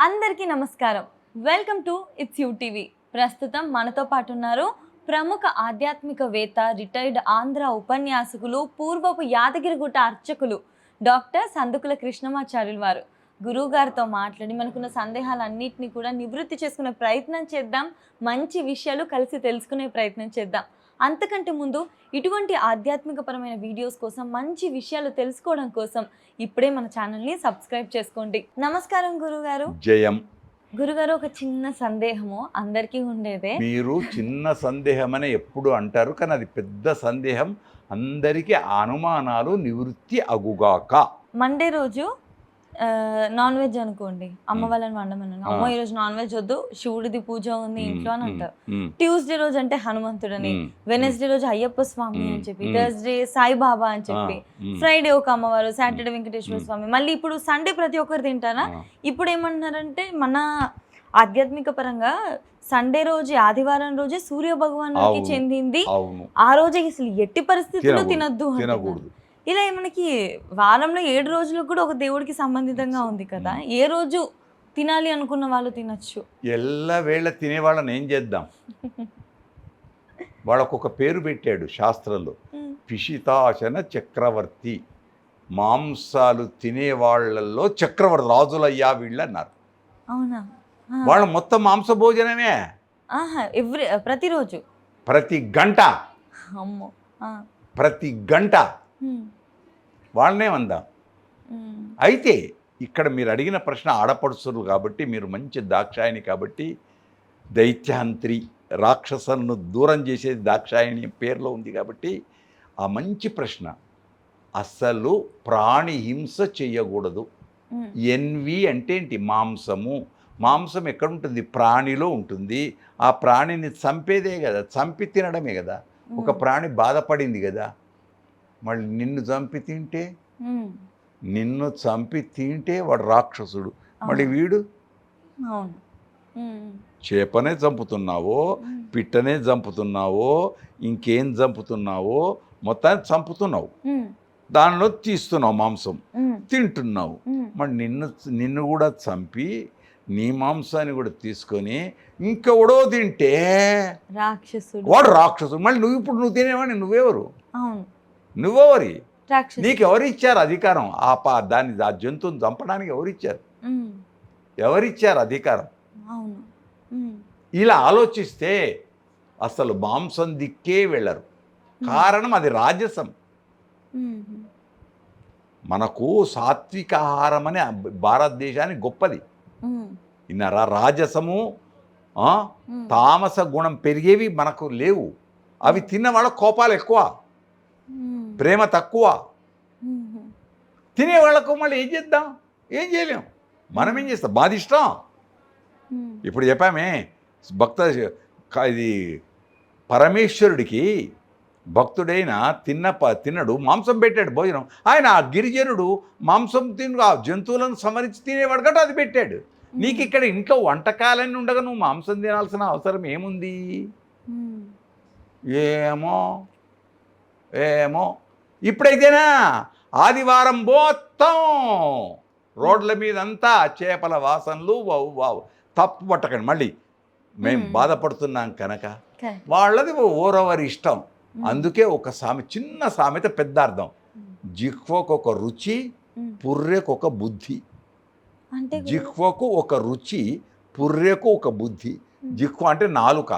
అందరికీ నమస్కారం. Welcome to it's you TV. ప్రస్తుతం మనతో పాటు ఉన్నారు ప్రముఖ ఆధ్యాత్మికవేత్త, రిటైర్డ్ ఆంధ్ర ఉపన్యాసకులు, పూర్వపు యాదగిరిగుట్ట అర్చకులు డాక్టర్ సందుకుల కృష్ణమాచార్యులు వారు. గురువు గారితో మాట్లాడి మనకున్న సందేహాలన్నింటినీ కూడా నివృత్తి చేసుకునే ప్రయత్నం చేద్దాం. మంచి విషయాలు కలిసి తెలుసుకునే ప్రయత్నం చేద్దాం. అంతకంటే ముందు ఇటువంటి ఆధ్యాత్మికపరమైన వీడియోస్ కోసం, మంచి విషయాలు తెలుసుకోవడం కోసం ఇప్పుడే మన ఛానల్ని సబ్స్క్రైబ్ చేసుకోండి. నమస్కారం గురుగారు. జయం. గురుగారు, ఒక చిన్న సందేహము అందరికీ ఉండేదే. మీరు చిన్న సందేహం అని ఎప్పుడు అంటారు, కానీ అది పెద్ద సందేహం. అందరికీ అనుమానాలు నివృత్తి అగుగాక. మండే రోజు నాన్ వెజ్ అనుకోండి, అమ్మ వాళ్ళని వండమని, అమ్మ ఈరోజు నాన్ వెజ్ వద్దు, శివుడిది పూజ ఉంది ఇంట్లో అని అంటారు. ట్యూస్డే రోజు అంటే హనుమంతుడని, వెనస్డే రోజు అయ్యప్ప స్వామి అని చెప్పి, థర్స్డే సాయిబాబా అని చెప్పి, ఫ్రైడే ఒక అమ్మవారు, సాటర్డే వెంకటేశ్వర స్వామి, మళ్ళీ ఇప్పుడు సండే ప్రతి ఒక్కరు తింటారా. ఇప్పుడు ఏమంటున్నారంటే మన ఆధ్యాత్మిక పరంగా సండే రోజు, ఆదివారం రోజే సూర్య భగవానుడికి చెందింది, ఆ రోజే అసలు ఎట్టి పరిస్థితుల్లో తినద్దు. ఇలా మనకి వారంలో 7 రోజులకు కూడా ఒక దేవుడికి సంబంధితంగా ఉంది కదా. ఏ రోజు తినాలి అనుకున్న వాళ్ళు తినచ్చు. ఎల్లవేళ తినేవాళ్ళని ఏం చేద్దాం? వాళ్ళకొక పేరు పెట్టాడు శాస్త్రంలో, పిశితాశన చక్రవర్తి. మాంసాలు తినేవాళ్ళల్లో చక్రవర్తి, రాజులయ్యా వీళ్ళు అన్నారు. అవునా? వాళ్ళు మొత్తం మాంస భోజనమే. ప్రతిరోజు, ప్రతి గంట, అమ్మో, ప్రతి గంట వాళ్ళనే అందాం. అయితే ఇక్కడ మీరు అడిగిన ప్రశ్న ఆడపడుచులు కాబట్టి, మీరు మంచి దాక్షాయణి కాబట్టి, దైత్యాంత్రి, రాక్షసులను దూరం చేసేది దాక్షాయణి పేరులో ఉంది కాబట్టి ఆ మంచి ప్రశ్న. అసలు ప్రాణి హింస చేయకూడదు. ఎన్వి అంటే ఏంటి? మాంసము. మాంసం ఎక్కడ ఉంటుంది? ప్రాణిలో ఉంటుంది. ఆ ప్రాణిని చంపేదే కదా, చంపి తినడమే కదా. ఒక ప్రాణి బాధపడింది కదా, మళ్ళీ నిన్ను చంపి తింటే వాడు రాక్షసుడు. మళ్ళీ వీడు చేపనే చంపుతున్నావో, పిట్టనే చంపుతున్నావో, ఇంకేం చంపుతున్నావో, మొత్తాన్ని చంపుతున్నావు, దానిలో తీస్తున్నావు మాంసం, తింటున్నావు. మరి నిన్ను కూడా చంపి నీ మాంసాన్ని కూడా తీసుకొని ఇంకెవడో తింటే వాడు రాక్షసుడు. మళ్ళీ నువ్వు తినేవాడిని, నువ్వెవరు? నువ్వెవరి? నీకు ఎవరిచ్చారు అధికారం? ఆ జంతువుని చంపడానికి ఎవరిచ్చారు అధికారం? ఇలా ఆలోచిస్తే అసలు మాంసం దిక్కే వెళ్ళరు. కారణం అది రాజసం. మనకు సాత్విక ఆహారం అనే భారతదేశానికి గొప్పది. ఇన్నారా? రాజసము, తామస గుణం పెరిగేవి మనకు లేవు. అవి తిన్న వాళ్ళ కోపాలు ఎక్కువ, ప్రేమ తక్కువ. తినేవాళ్ళకు మళ్ళీ ఏం చేద్దాం? ఏం చేయలేం. మనం ఏం చేస్తాం? మాది ఇష్టం. ఇప్పుడు చెప్పామే, ఇది పరమేశ్వరుడికి భక్తుడైన తిన్నడు, మాంసం పెట్టాడు భోజనం. ఆయన ఆ గిరిజనుడు మాంసం ఆ జంతువులను సంవరించి తినేవాడు కాబట్టి అది పెట్టాడు. నీకు ఇక్కడ ఇంట్లో వంటకాలన్నీ ఉండగా నువ్వు మాంసం తినాల్సిన అవసరం ఏముంది? ఏమో ఇప్పుడైతేనా ఆదివారం మొత్తం రోడ్ల మీదంతా చేపల వాసనలు. వావు తప్పు పట్టకండి. మళ్ళీ మేము బాధపడుతున్నాం కనుక వాళ్ళది ఓరవరి ఇష్టం. అందుకే ఒక చిన్న సామెత, పెద్ద అర్థం. జిహ్వకు ఒక రుచి, పుర్రెకు ఒక బుద్ధి. జిహ్వకు ఒక రుచి, పుర్రెకు ఒక బుద్ధి. జిహ్వ అంటే నాలుక.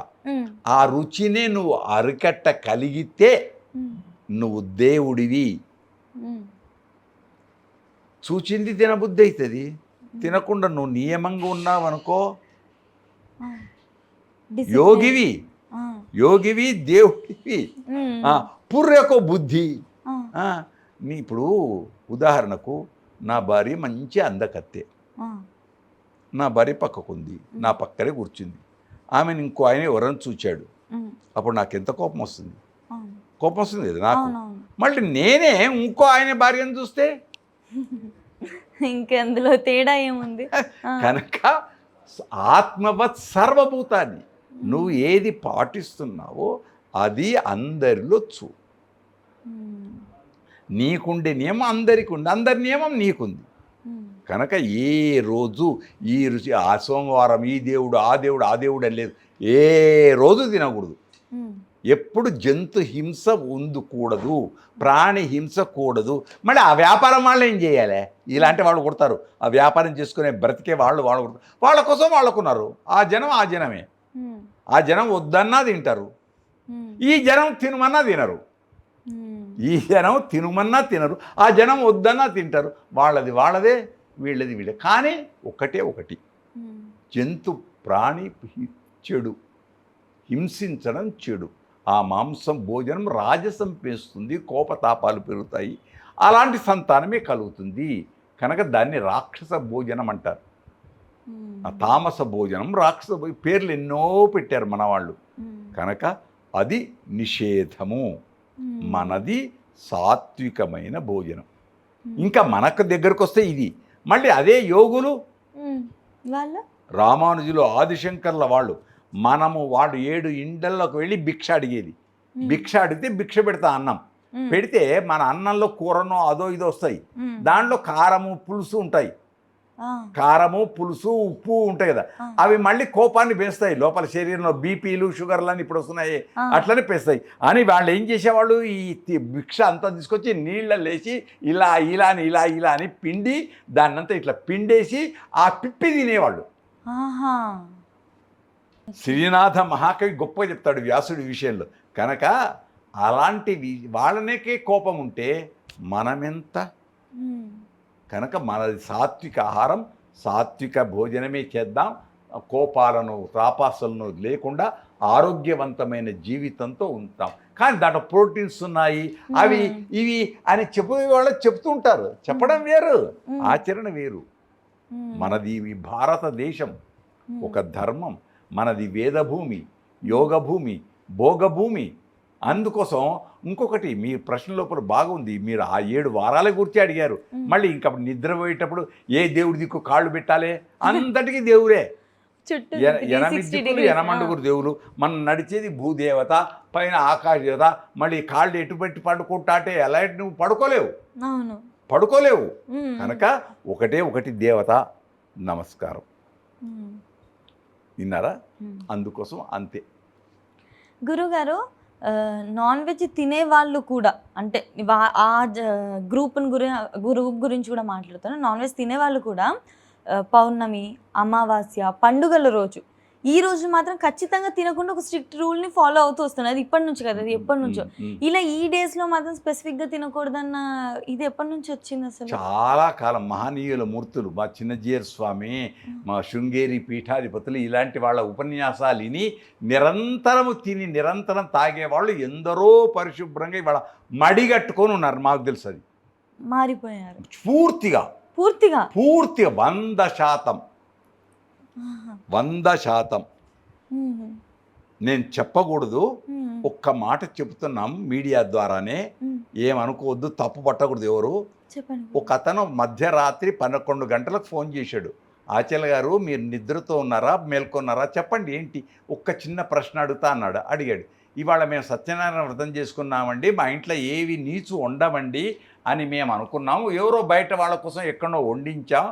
ఆ రుచినే నువ్వు అరికట్ట కలిగితే నువ్వు దేవుడివి. చూచింది తినబుద్ధి అవుతుంది. తినకుండా నువ్వు నియమంగా ఉన్నావు అనుకో, యోగివి దేవుడివి. పుర్రెకో బుద్ధి. ఇప్పుడు ఉదాహరణకు నా భార్య మంచి అందకత్తె, నా భార్య పక్కకుంది, నా పక్కనే కూర్చుంది. ఆమెను ఇంకో ఆయన ఎవరైనా చూచాడు, అప్పుడు నాకు ఎంత కోపం వస్తుంది? కోపం వస్తుంది కదా నాకు. మళ్ళీ నేనే ఇంకో ఆయన భార్యను చూస్తే ఇంకెందులో తేడా ఏముంది? కనుక ఆత్మవత్ సర్వభూతాన్ని నువ్వు ఏది పాటిస్తున్నావో అది అందరిలో నీకుండే నియమం అందరికీ ఉంది, అందరి నియమం నీకుంది. కనుక ఏ రోజు ఈ రుచి ఆ సోమవారం ఈ దేవుడు ఆ దేవుడు ఆ దేవుడు అని లేదు, ఏ రోజు తినకూడదు. ఎప్పుడు జంతు హింస ఉండకూడదు, ప్రాణి హింస కూడదు. మళ్ళీ ఆ వ్యాపారం వాళ్ళు ఏం చేయాలి? ఇలాంటి వాళ్ళు కొడతారు, ఆ వ్యాపారం చేసుకునే బ్రతికే వాళ్ళు కొడతారు. వాళ్ళ కోసం వాళ్ళకున్నారు. ఆ జనం ఆ జనమే. ఆ జనం వద్దన్నా తింటారు, ఈ జనం తినమన్నా తినరు. ఈ జనం తినమన్నా తినరు, ఆ జనం వద్దన్నా తింటారు. వాళ్ళది వాళ్ళదే, వీళ్ళది వీళ్ళే. కానీ ఒకటి, జంతు ప్రాణి చెడు, హింసించడం చెడు. ఆ మాంసం భోజనం రాజసం పెంచుతుంది, కోపతాపాలు పెరుగుతాయి, అలాంటి సంతానమే కలుగుతుంది. కనుక దాన్ని రాక్షస భోజనం అంటారు. ఆ తామస భోజనం, రాక్షస పేర్లు ఎన్నో పెట్టారు మన వాళ్ళు. కనుక అది నిషేధము. మనది సాత్వికమైన భోజనం. ఇంకా మనకు దగ్గరకు వస్తే ఇది మళ్ళీ అదే యోగులు రామానుజులు ఆదిశంకర్ల వాళ్ళు, మనము వాడు 7 ఇండ్లలోకి వెళ్ళి భిక్ష అడిగేది. భిక్ష అడిగితే భిక్ష పెడతా అన్నం పెడితే మన అన్నంలో కూరనో అదో ఇదో వస్తాయి, దాంట్లో కారము పులుసు ఉంటాయి, కారము పులుసు ఉప్పు ఉంటాయి కదా, అవి మళ్ళీ కోపాన్ని పెంచుతాయి. లోపల శరీరంలో బీపీలు షుగర్లు అని ఇప్పుడు వస్తున్నాయి, అట్లనే పెంచుతాయి అని వాళ్ళు ఏం చేసేవాళ్ళు, ఈ భిక్ష అంతా తీసుకొచ్చి నీళ్ళలో వేసి ఇలా ఇలా అని ఇలా ఇలా అని పిండి దాన్నంతా ఇట్లా పిండేసి ఆ పిప్పి తినేవాళ్ళు. శ్రీనాథ మహాకవి గొప్పగా చెప్తాడు వ్యాసుడి విషయంలో. కనుక అలాంటి వాళ్ళకే కోపం ఉంటే మనమెంత? కనుక మనది సాత్విక ఆహారం, సాత్విక భోజనమే చేద్దాం. కోపాలను తాపాసలను లేకుండా ఆరోగ్యవంతమైన జీవితంతో ఉంటాం. కానీ దాంట్లో ప్రోటీన్స్ ఉన్నాయి, అవి ఇవి అని చెప్పే వాళ్ళు చెప్తూ ఉంటారు. చెప్పడం వేరు, ఆచరణ వేరు. మనది భారతదేశం ఒక ధర్మం, మనది వేదభూమి, యోగభూమి, భోగభూమి. అందుకోసం ఇంకొకటి మీ ప్రశ్న లోపల బాగుంది, మీరు ఆ 7 వారాల గురించి అడిగారు. మళ్ళీ ఇంకా నిద్రపోయేటప్పుడు ఏ దేవుడి దిక్కు కాళ్ళు పెట్టాలి? అంతటికీ దేవుడే. 8 దిక్కులు 8 దేవులు. మనం నడిచేది భూదేవత, పైన ఆకాశ దేవత. మళ్ళీ కాళ్ళు ఎటు పెట్టి పడుకుంటాంటే ఎలా నువ్వు పడుకోలేవు. కనుక ఒకటి దేవత. నమస్కారం. విన్నారా? అందుకోసం అంతే. గురుగారు, నాన్ వెజ్ తినే వాళ్ళు కూడా, అంటే ఆ గ్రూప్ గురించి కూడా మాట్లాడుతాను. నాన్ వెజ్ తినే వాళ్ళు కూడా పౌర్ణమి, అమావాస్య, పండుగల రోజు ఈ రోజు మాత్రం ఖచ్చితంగా తినకుండా ఒక స్ట్రిక్ట్ రూల్ని ఫాలో అవుతూ వస్తున్నారు. అది ఇప్పటి నుంచి కదా, అది ఎప్పటి నుంచో. ఇలా ఈ డేస్లో మాత్రం స్పెసిఫిక్గా తినకూడదన్న ఇది ఎప్పటి నుంచి వచ్చింది అసలు? చాలా కాలం. మహనీయుల మూర్తులు, మా చిన్నజీయర్ స్వామి, మా శృంగేరి పీఠాధిపతులు, ఇలాంటి వాళ్ళ ఉపన్యాసాలు విని నిరంతరము తిని నిరంతరం తాగేవాళ్ళు ఎందరో పరిశుభ్రంగా ఇవాళ మడిగట్టుకొని ఉన్నారు. మాకు తెలుసు అది. మారిపోయారు పూర్తిగా 100%. నేను చెప్పకూడదు, ఒక్క మాట చెబుతున్నాం మీడియా ద్వారానే, ఏమనుకోవద్దు, తప్పు పట్టకూడదు ఎవరు. ఒక అతను మధ్యరాత్రి 11 గంటలకు ఫోన్ చేశాడు. ఆచార్య గారు, మీరు నిద్రతో ఉన్నారా, మేల్కొన్నారా, చెప్పండి ఏంటి, ఒక్క చిన్న ప్రశ్న అడుగుతా అన్నాడు. అడిగాడు. ఇవాళ మేము సత్యనారాయణ వ్రతం చేసుకున్నామండి, మా ఇంట్లో ఏవి నీచు వండమండి అని మేము అనుకున్నాము. ఎవరో బయట వాళ్ళ కోసం ఎక్కడో వండించాం,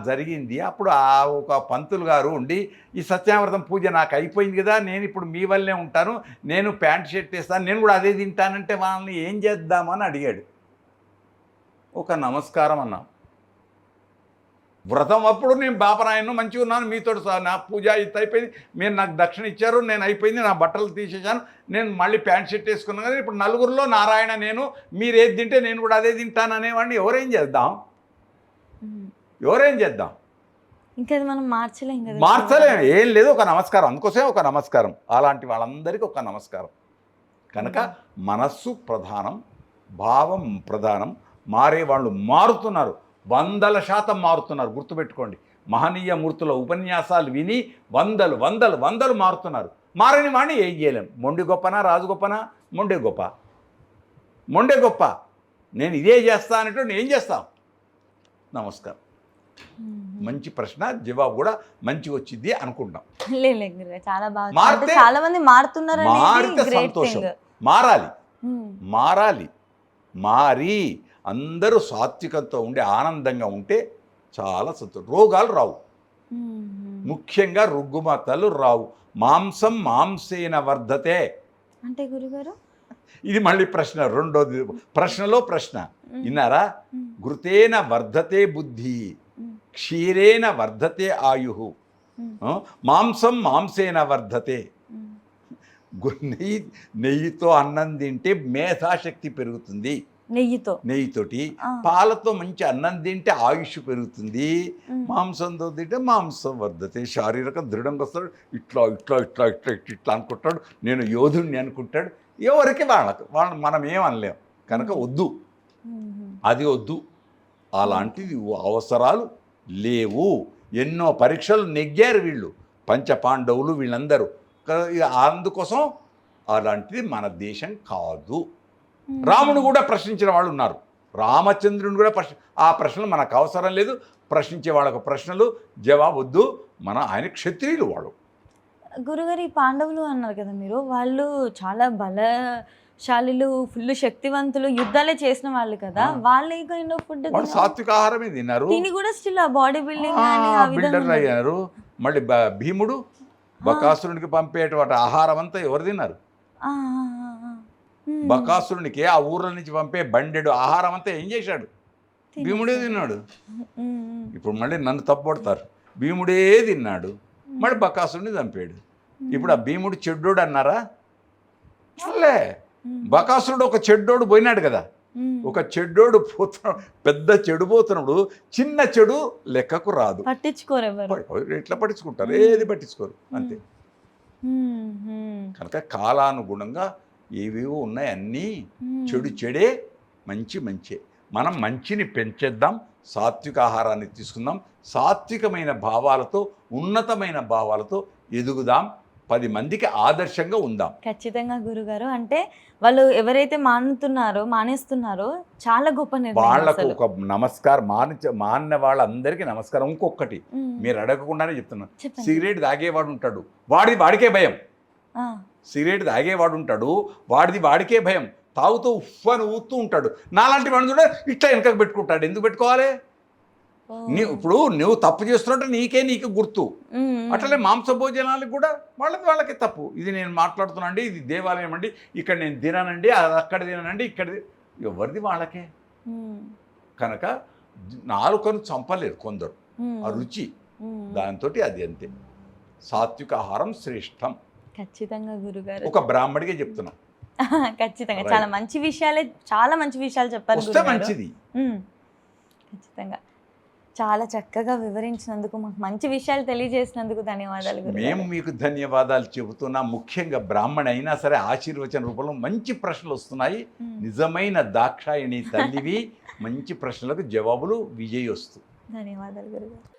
జరిగింది. అప్పుడు ఒక పంతులు గారు ఉండి, ఈ సత్యనారాయణ పూజ నాకు అయిపోయింది కదా, నేను ఇప్పుడు మీ వల్లే ఉంటాను, నేను ప్యాంట్ షర్ట్ వేస్తాను, నేను కూడా అదే తింటానంటే వాళ్ళని ఏం చేద్దామని అడిగాడు. ఒక నమస్కారం అన్నాం. వ్రతం అప్పుడు నేను బాపరాయను, మంచిగా ఉన్నాను, మీతో నా పూజ ఇంత అయిపోయింది, మీరు నాకు దక్షిణ ఇచ్చారు, నేను అయిపోయింది, నా బట్టలు తీసేసాను, నేను మళ్ళీ ప్యాంట్ షర్ట్ వేసుకున్నాను కదా, ఇప్పుడు నలుగురిలో నారాయణ నేను, మీరు ఏది తింటే నేను కూడా అదే తింటాను అనేవాడిని ఎవరేం చేద్దాం? ఇంకా మనం మార్చలేం. ఏం లేదు, ఒక నమస్కారం. అందుకోసమే ఒక నమస్కారం. అలాంటి వాళ్ళందరికీ ఒక నమస్కారం. కనుక మనస్సు ప్రధానం, భావం ప్రధానం. మారే వాళ్ళు మారుతున్నారు, 100% మారుతున్నారు. గుర్తుపెట్టుకోండి, మహనీయ మూర్తుల ఉపన్యాసాలు విని వందలు మారుతున్నారు. మారని వాడిని ఏం చేయలేం. మొండి గొప్పనా, రాజు గొప్పనా? మొండే గొప్ప. నేను ఇదే చేస్తా అనేటువంటి ఏం చేస్తాం? నమస్కారం. మంచి ప్రశ్న, జవాబు కూడా మంచిగా వచ్చింది అనుకుంటాం. చాలా బాగా, చాలా మంది మారుతున్నారు. మారితే సంతోషం. మారాలి. మారి అందరూ సాత్వికంతో ఉండి ఆనందంగా ఉంటే చాలా సంతోషం. రోగాలు రావు, ముఖ్యంగా రుగ్గుమతలు రావు. మాంసం మాంసేన వర్ధతే అంటే గురుగారు ఇది మళ్ళీ ప్రశ్న, రెండోది ప్రశ్నలో ప్రశ్న విన్నారా? ఘృతేన వర్ధతే బుద్ధి, క్షీరేణ వర్ధతే ఆయు, మాంసం మాంసేన వర్ధతే. నెయ్యితో అన్నం తింటే మేధాశక్తి పెరుగుతుంది, నెయ్యితోటి. పాలతో మంచి అన్నం తింటే ఆయుష్ పెరుగుతుంది, మాంసంతో తింటే మాంసం వర్ధతే. శారీరకం దృఢంగా వస్తాడు, ఇట్లా ఇట్లా ఇట్లా ఇట్లా ఇట్లా అనుకుంటాడు, నేను యోధుణ్ణి అనుకుంటాడు. ఎవరికి వాళ్ళకి మనం ఏమనలేం కనుక వద్దు, అది వద్దు. అలాంటిది అవసరాలు లేవు. ఎన్నో పరీక్షలు నెగ్గారు వీళ్ళు, పంచపాండవులు వీళ్ళందరూ. అందుకోసం అలాంటిది మన దేశం కాదు. రాముడు కూడా ప్రశ్నించిన వాళ్ళు ఉన్నారు, రామచంద్రుని కూడా ఆ ప్రశ్నలు మనకు అవసరం లేదు. ప్రశ్నించే వాళ్ళకు ప్రశ్నలు జవాబు వద్దు. ఆయన క్షత్రియులు వాళ్ళు. గురుగారు, ఈ పాండవులు అన్నారు కదా మీరు, వాళ్ళు చాలా బలశాలిలు, ఫుల్ శక్తివంతులు, యుద్ధాలే చేసిన వాళ్ళు కదా. వాళ్ళు ఏ కైండ్ ఆఫ్ ఫుడ్? సాత్విక ఆహారమే తిన్నారు, తిని కూడా స్టిల్ బాడీ బిల్డింగ్ బిల్డర్ అయ్యారు. మళ్ళీ భీముడు బకాసురునికి పంపేటువంటి ఆహారం అంతా ఎవరు తిన్నారు? బకాసురునికి ఆ ఊర్ల నుంచి పంపే బండెడు ఆహారం అంతా ఏం చేశాడు? భీముడే తిన్నాడు. ఇప్పుడు మళ్ళీ నన్ను తప్పుపడతారు, భీముడే తిన్నాడు, మళ్ళీ బకాసురుని చంపాడు. ఇప్పుడు ఆ భీముడు చెడ్డోడు అన్నారా? అల్లే, బకాసురుడు ఒక చెడ్డోడు పోయినాడు కదా. ఒక చెడ్డోడు పోతున్నాడు, పెద్ద చెడు పోతున్నప్పుడు చిన్న చెడు లెక్కకు రాదు. పట్టించుకోరు, ఎట్లా పట్టించుకుంటారు? ఏది పట్టించుకోరు, అంతే. కనుక కాలానుగుణంగా ఏవేవో ఉన్నాయి, అన్నీ చెడు చెడే, మంచి మంచే. మనం మంచిని పెంచేద్దాం, సాత్విక ఆహారాన్ని తీసుకుందాం, సాత్వికమైన భావాలతో, ఉన్నతమైన భావాలతో ఎదుగుదాం, 10 మందికి ఆదర్శంగా ఉందాం. ఖచ్చితంగా గురుగారు. అంటే వాళ్ళు ఎవరైతే మానేస్తున్నారో చాలా గొప్ప నిర్ణయం. వాళ్లకు ఒక నమస్కారం, మాన్న వాళ్ళందరికీ నమస్కారం. ఇంకొకటి మీరు అడగకుండానే చెప్తున్నాను, సిగరెట్ తాగేవాడు ఉంటాడు, వాడికే భయం. సిగరెట్ తాగేవాడు ఉంటాడు, వాడికే భయం. తాగుతూ ఉఫ్ అని ఊతూ ఉంటాడు. నాలాంటి వాడిని కూడా ఇట్లా వెనకకు పెట్టుకుంటాడు. ఎందుకు పెట్టుకోవాలి? ఇప్పుడు నువ్వు తప్పు చేస్తున్నట్టు నీకే గుర్తు. అట్లనే మాంస భోజనాలకు కూడా వాళ్ళకి తప్పు. ఇది నేను మాట్లాడుతున్నా అండి, ఇది దేవాలయం అండి, ఇక్కడ నేను తినానండి, అది అక్కడ తినానండి, ఇక్కడ ఎవరిది వాళ్ళకే. కనుక నాలుకను చంపలేరు కొందరు, ఆ రుచి దాంతో అది అంతే. సాత్విక ఆహారం శ్రేష్టం. ఖచ్చితంగా గురుగారు, ఒక బ్రాహ్మడిగా చెప్తున్నా. ఖచ్చితంగా చాలా మంచి విషయాలు చెప్పారు. మంచిది. ఖచ్చితంగా చాలా చక్కగా వివరించినందుకు, మాకు మంచి విషయాలు తెలియజేసినందుకు ధన్యవాదాలు. మేము మీకు ధన్యవాదాలు చెబుతున్నా. ముఖ్యంగా బ్రాహ్మణ అయినా సరే ఆశీర్వచన రూపంలో మంచి ప్రశ్నలు వస్తున్నాయి. నిజమైన దాక్షాయణి తల్లివి. మంచి ప్రశ్నలకు జవాబులు విజయ్ వస్తు. ధన్యవాదాలు గురుగారు.